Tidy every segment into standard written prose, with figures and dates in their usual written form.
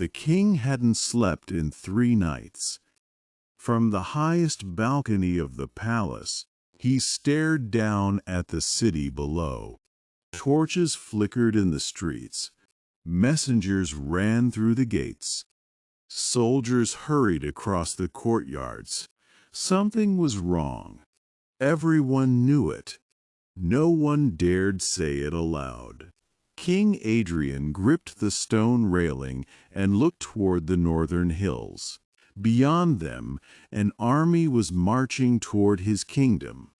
The king hadn't slept in 3 nights. From the highest balcony of the palace, he stared down at the city below. Torches flickered in the streets. Messengers ran through the gates. Soldiers hurried across the courtyards. Something was wrong. Everyone knew it. No one dared say it aloud. King Adrian gripped the stone railing and looked toward the northern hills. Beyond them, an army was marching toward his kingdom,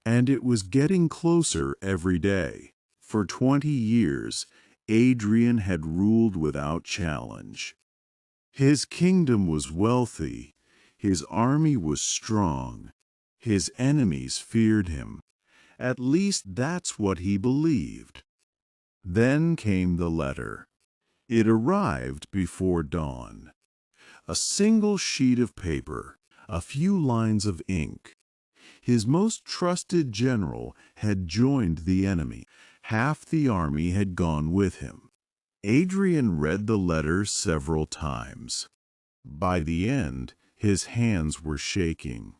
and it was getting closer every day. For 20 years, Adrian had ruled without challenge. His kingdom was wealthy, his army was strong, his enemies feared him. At least that's what he believed. Then came the letter. It arrived before dawn. A single sheet of paper, a few lines of ink. His most trusted general had joined the enemy. Half the army had gone with him. Adrian read the letter several times. By the end, his hands were shaking.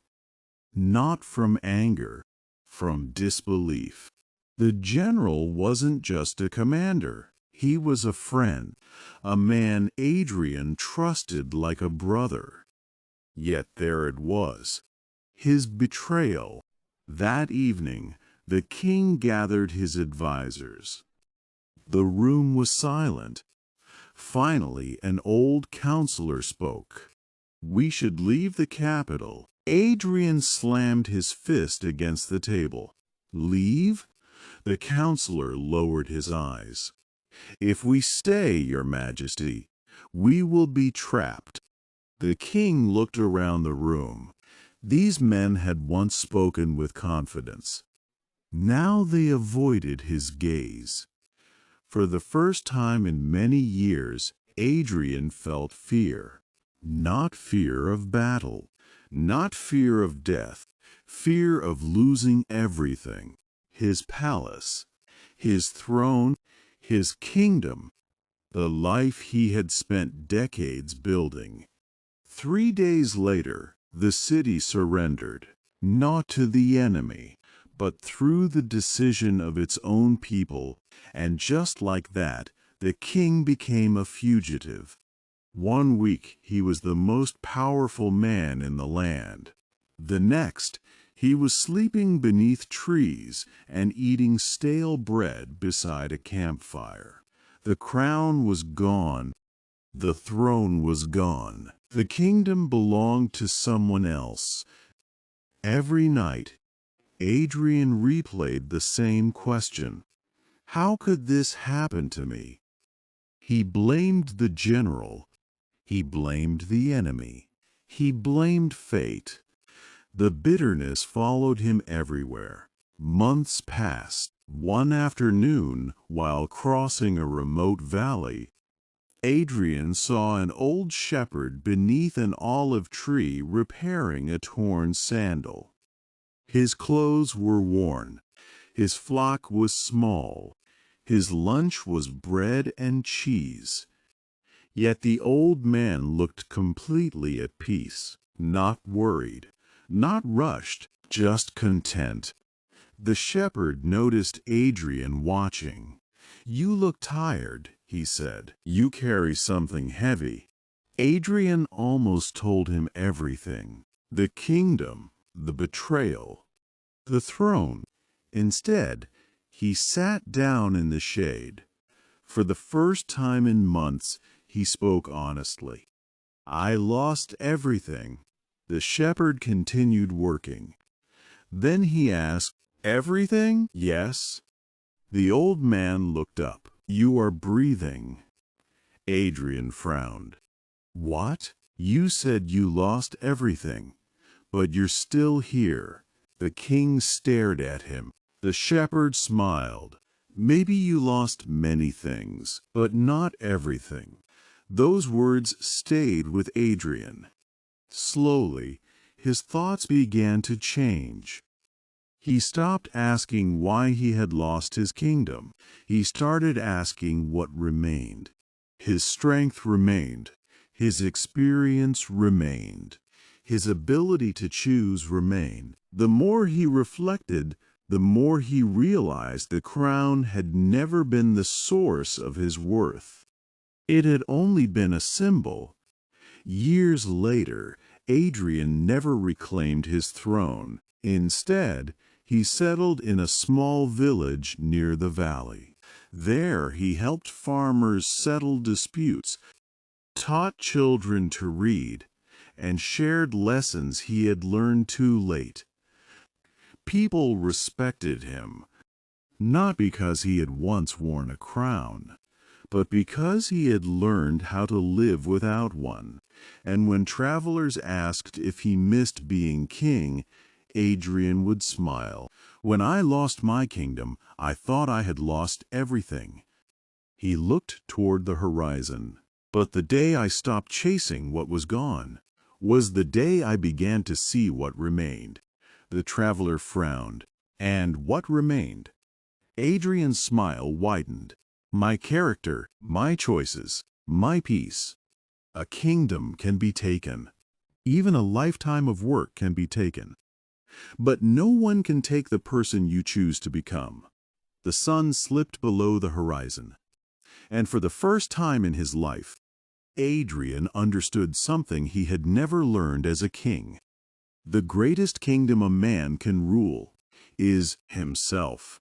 Not from anger, from disbelief. The general wasn't just a commander. He was a friend, a man Adrian trusted like a brother. Yet there it was, his betrayal. That evening, the king gathered his advisors. The room was silent. Finally, an old counselor spoke. "We should leave the capital." Adrian slammed his fist against the table. "Leave?" The counselor lowered his eyes. "If we stay, Your Majesty, we will be trapped." The king looked around the room. These men had once spoken with confidence. Now they avoided his gaze. For the first time in many years, Adrian felt fear. Not fear of battle, not fear of death, fear of losing everything. His palace, his throne, his kingdom, the life he had spent decades building. 3 days later, the city surrendered, not to the enemy, but through the decision of its own people, and just like that, the king became a fugitive. 1 week he was the most powerful man in the land. The next, he was sleeping beneath trees and eating stale bread beside a campfire. The crown was gone. The throne was gone. The kingdom belonged to someone else. Every night, Adrian replayed the same question. How could this happen to me? He blamed the general. He blamed the enemy. He blamed fate. The bitterness followed him everywhere. Months passed. One afternoon, while crossing a remote valley, Adrian saw an old shepherd beneath an olive tree repairing a torn sandal. His clothes were worn. His flock was small. His lunch was bread and cheese. Yet the old man looked completely at peace, not worried, not rushed, just content. The shepherd noticed Adrian watching. "You look tired," he said. "You carry something heavy." Adrian almost told him everything. The kingdom, the betrayal, the throne. Instead, he sat down in the shade. For the first time in months, he spoke honestly. "I lost everything." The shepherd continued working. Then he asked, "Everything?" "Yes." The old man looked up. "You are breathing." Adrian frowned. "What? You said you lost everything, but you're still here." The king stared at him. The shepherd smiled. "Maybe you lost many things, but not everything." Those words stayed with Adrian. Slowly, his thoughts began to change. He stopped asking why he had lost his kingdom. He started asking what remained. His strength remained. His experience remained. His ability to choose remained. The more he reflected, the more he realized the crown had never been the source of his worth. It had only been a symbol. Years later, Adrian never reclaimed his throne. Instead, he settled in a small village near the valley. There, he helped farmers settle disputes, taught children to read, and shared lessons he had learned too late. People respected him, not because he had once worn a crown, but because he had learned how to live without one. And when travelers asked if he missed being king, Adrian would smile. When I lost my kingdom, I thought I had lost everything. He looked toward the horizon. But the day I stopped chasing what was gone was the day I began to see what remained. The traveler frowned. And what remained? Adrian's smile widened. My character, my choices, my peace. A kingdom can be taken. Even a lifetime of work can be taken. But no one can take the person you choose to become. The sun slipped below the horizon. And for the first time in his life, Adrian understood something he had never learned as a king. The greatest kingdom a man can rule is himself.